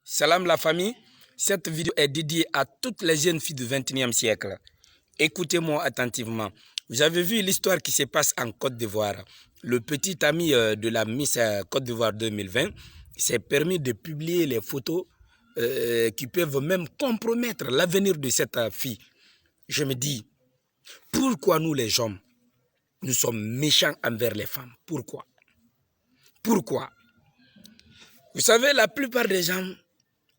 Salam la famille, cette vidéo est dédiée à toutes les jeunes filles du XXIe siècle. Écoutez-moi attentivement. Vous avez vu l'histoire qui se passe en Côte d'Ivoire. Le petit ami de la Miss Côte d'Ivoire 2020 s'est permis de publier les photos qui peuvent même compromettre l'avenir de cette fille. Je me dis, pourquoi nous les hommes, nous sommes méchants envers les femmes? Pourquoi? Pourquoi? Vous savez, la plupart des gens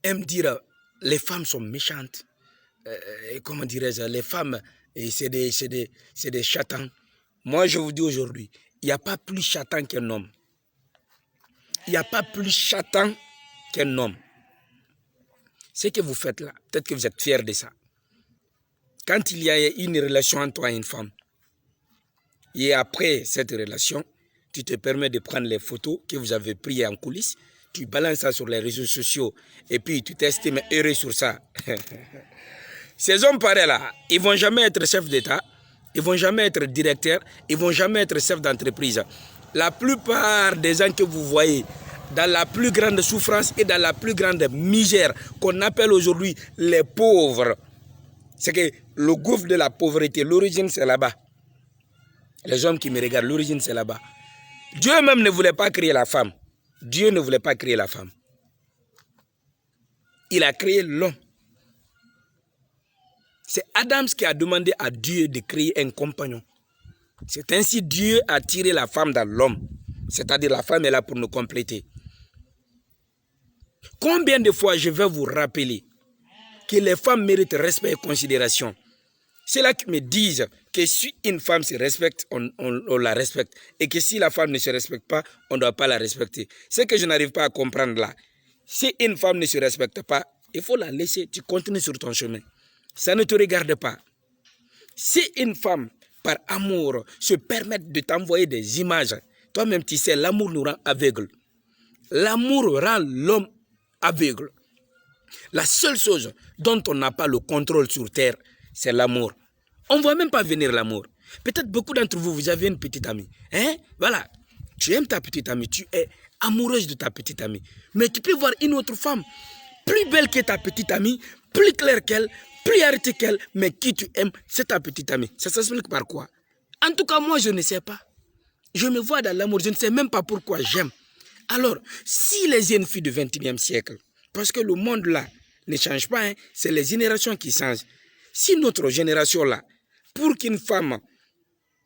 aiment dire les femmes sont méchantes. Comment dirais-je, les femmes, c'est des chatons. Moi, je vous dis aujourd'hui, il n'y a pas plus chaton qu'un homme. Il n'y a pas plus chaton qu'un homme. Ce que vous faites là, peut-être que vous êtes fiers de ça. Quand il y a une relation entre toi et une femme, et après cette relation, tu te permets de prendre les photos que vous avez prises en coulisses, tu balances ça sur les réseaux sociaux et puis tu t'estimes heureux sur ça. Ces hommes pareils là, ils ne vont jamais être chefs d'État, ils ne vont jamais être directeurs, ils ne vont jamais être chefs d'entreprise. La plupart des gens que vous voyez dans la plus grande souffrance et dans la plus grande misère qu'on appelle aujourd'hui les pauvres, c'est que le gouffre de la pauvreté, l'origine c'est là-bas. Les hommes qui me regardent, l'origine c'est là-bas. Dieu même ne voulait pas créer la femme. Dieu ne voulait pas créer la femme. Il a créé l'homme. C'est Adam qui a demandé à Dieu de créer un compagnon. C'est ainsi Dieu a tiré la femme dans l'homme. C'est-à-dire la femme est là pour nous compléter. Combien de fois je vais vous rappeler que les femmes méritent respect et considération? C'est là qu'ils me disent que si une femme se respecte, on la respecte. Et que si la femme ne se respecte pas, on ne doit pas la respecter. Ce que je n'arrive pas à comprendre là, si une femme ne se respecte pas, il faut la laisser, tu continues sur ton chemin. Ça ne te regarde pas. Si une femme, par amour, se permet de t'envoyer des images, toi-même tu sais, l'amour nous rend aveugles. L'amour rend l'homme aveugle. La seule chose dont on n'a pas le contrôle sur terre, c'est l'amour. On ne voit même pas venir l'amour. Peut-être beaucoup d'entre vous, vous avez une petite amie. Hein? Voilà. Tu aimes ta petite amie, tu es amoureuse de ta petite amie. Mais tu peux voir une autre femme, plus belle que ta petite amie, plus claire qu'elle, plus arrêtée qu'elle, mais qui tu aimes, c'est ta petite amie. Ça s'explique par quoi? En tout cas, moi, je ne sais pas. Je me vois dans l'amour, je ne sais même pas pourquoi j'aime. Alors, si les jeunes filles du XXIe siècle, parce que le monde là ne change pas, hein, c'est les générations qui changent. Si notre génération-là, pour qu'une femme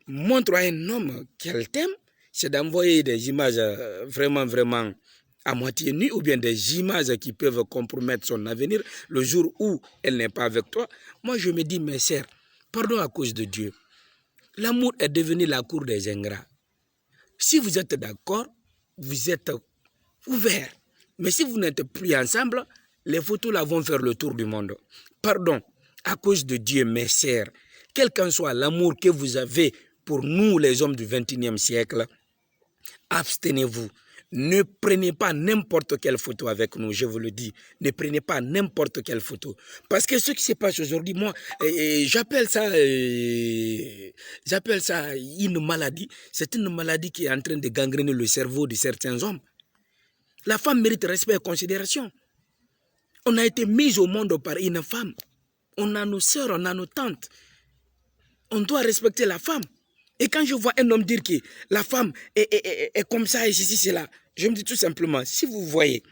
montre à un homme qu'elle t'aime, c'est d'envoyer des images vraiment à moitié nues ou bien des images qui peuvent compromettre son avenir le jour où elle n'est pas avec toi. Moi, je me dis, mes sœurs, pardon à cause de Dieu. L'amour est devenu la cour des ingrats. Si vous êtes d'accord, vous êtes ouverts. Mais si vous n'êtes plus ensemble, les photos là vont faire le tour du monde. Pardon. À cause de Dieu, mes sœurs, quel qu'en soit l'amour que vous avez pour nous, les hommes du XXIe siècle, abstenez-vous. Ne prenez pas n'importe quelle photo avec nous, je vous le dis. Ne prenez pas n'importe quelle photo. Parce que ce qui se passe aujourd'hui, moi, j'appelle ça une maladie. C'est une maladie qui est en train de gangréner le cerveau de certains hommes. La femme mérite respect et considération. On a été mis au monde par une femme. On a nos sœurs, on a nos tantes. On doit respecter la femme. Et quand je vois un homme dire que la femme est comme ça et ceci, cela, je me dis tout simplement, si vous voyez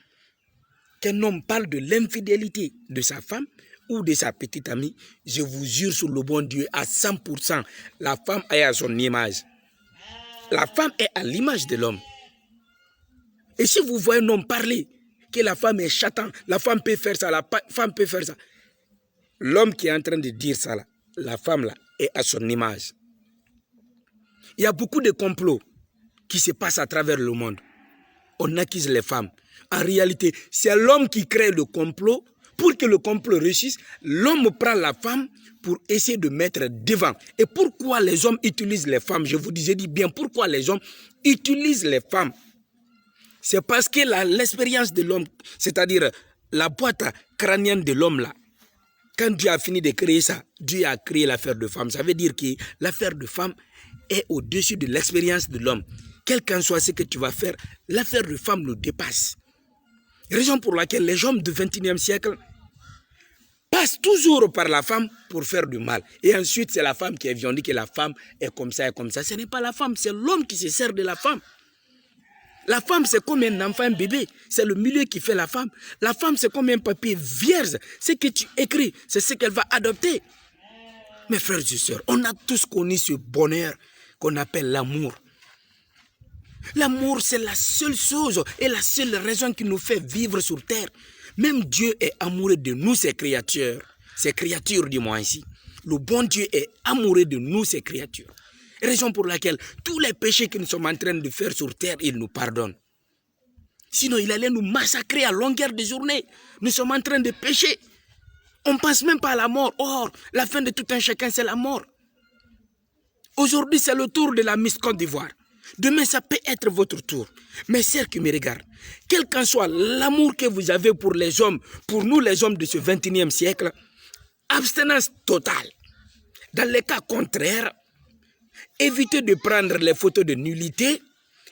qu'un homme parle de l'infidélité de sa femme ou de sa petite amie, je vous jure sur le bon Dieu, à 100%, la femme est à son image. La femme est à l'image de l'homme. Et si vous voyez un homme parler que la femme est chaton, la femme peut faire ça, la femme peut faire ça, l'homme qui est en train de dire ça, là, la femme là, est à son image. Il y a beaucoup de complots qui se passent à travers le monde. On accuse les femmes. En réalité, c'est l'homme qui crée le complot. Pour que le complot réussisse, l'homme prend la femme pour essayer de mettre devant. Et pourquoi les hommes utilisent les femmes? Je vous disais bien pourquoi les hommes utilisent les femmes. C'est parce que l'expérience de l'homme, c'est-à-dire la boîte crânienne de l'homme là, quand Dieu a fini de créer ça, Dieu a créé l'affaire de femme. Ça veut dire que l'affaire de femme est au-dessus de l'expérience de l'homme. Quel qu'en soit ce que tu vas faire, l'affaire de femme nous dépasse. Raison pour laquelle les hommes du XXIe siècle passent toujours par la femme pour faire du mal. Et ensuite, c'est la femme qui est violée, que la femme est comme ça et comme ça. Ce n'est pas la femme, c'est l'homme qui se sert de la femme. La femme, c'est comme un enfant, un bébé. C'est le milieu qui fait la femme. La femme, c'est comme un papier vierge. Ce que tu écris, c'est ce qu'elle va adopter. Mes frères et sœurs, on a tous connu ce bonheur qu'on appelle l'amour. L'amour, c'est la seule chose et la seule raison qui nous fait vivre sur terre. Même Dieu est amoureux de nous, ses créatures. Ses créatures, dis-moi ainsi. Le bon Dieu est amoureux de nous, ses créatures. Raison pour laquelle tous les péchés que nous sommes en train de faire sur terre, il nous pardonne. Sinon, il allait nous massacrer à longueur de journée. Nous sommes en train de pécher. On ne pense même pas à la mort. Or, la fin de tout un chacun, c'est la mort. Aujourd'hui, c'est le tour de la Miss Côte d'Ivoire. Demain, ça peut être votre tour. Mes sœurs qui me regardent, quel qu'en soit l'amour que vous avez pour les hommes, pour nous les hommes de ce 21e siècle, abstinence totale. Dans les cas contraires, évitez de prendre les photos de nullité,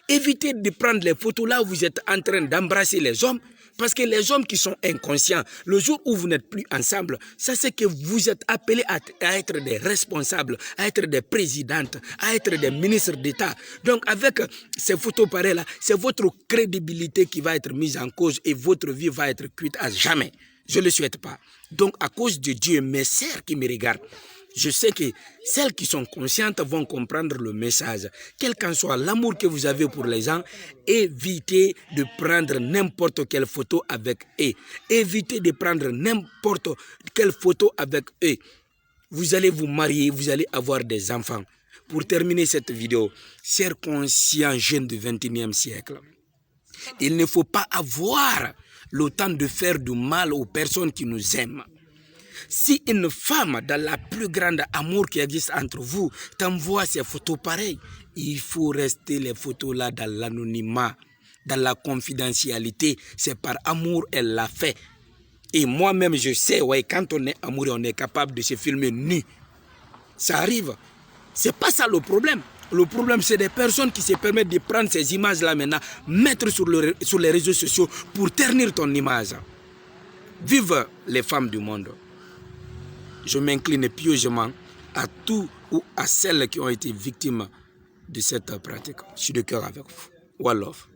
évitez de prendre les photos là où vous êtes en train d'embrasser les hommes, parce que les hommes qui sont inconscients, le jour où vous n'êtes plus ensemble, ça c'est que vous êtes appelés à être des responsables, à être des présidentes, à être des ministres d'État. Donc avec ces photos pareilles-là, c'est votre crédibilité qui va être mise en cause et votre vie va être cuite à jamais. Je ne le souhaite pas. Donc à cause de Dieu, mes sœurs qui me regardent, je sais que celles qui sont conscientes vont comprendre le message. Quel qu'en soit l'amour que vous avez pour les gens, évitez de prendre n'importe quelle photo avec eux. Évitez de prendre n'importe quelle photo avec eux. Vous allez vous marier, vous allez avoir des enfants. Pour terminer cette vidéo, chers conscients jeunes du 21e siècle, il ne faut pas avoir le temps de faire du mal aux personnes qui nous aiment. Si une femme, dans la plus grande amour qui existe entre vous, t'envoie ces photos pareilles, il faut rester les photos là dans l'anonymat, dans la confidentialité. C'est par amour elle l'a fait. Et moi-même, je sais, ouais, quand on est amoureux, on est capable de se filmer nu. Ça arrive. C'est pas ça le problème. Le problème, c'est des personnes qui se permettent de prendre ces images-là maintenant, mettre sur les réseaux sociaux pour ternir ton image. Vive les femmes du monde. Je m'incline pieusement à tous ou à celles qui ont été victimes de cette pratique. Je suis de cœur avec vous. One love.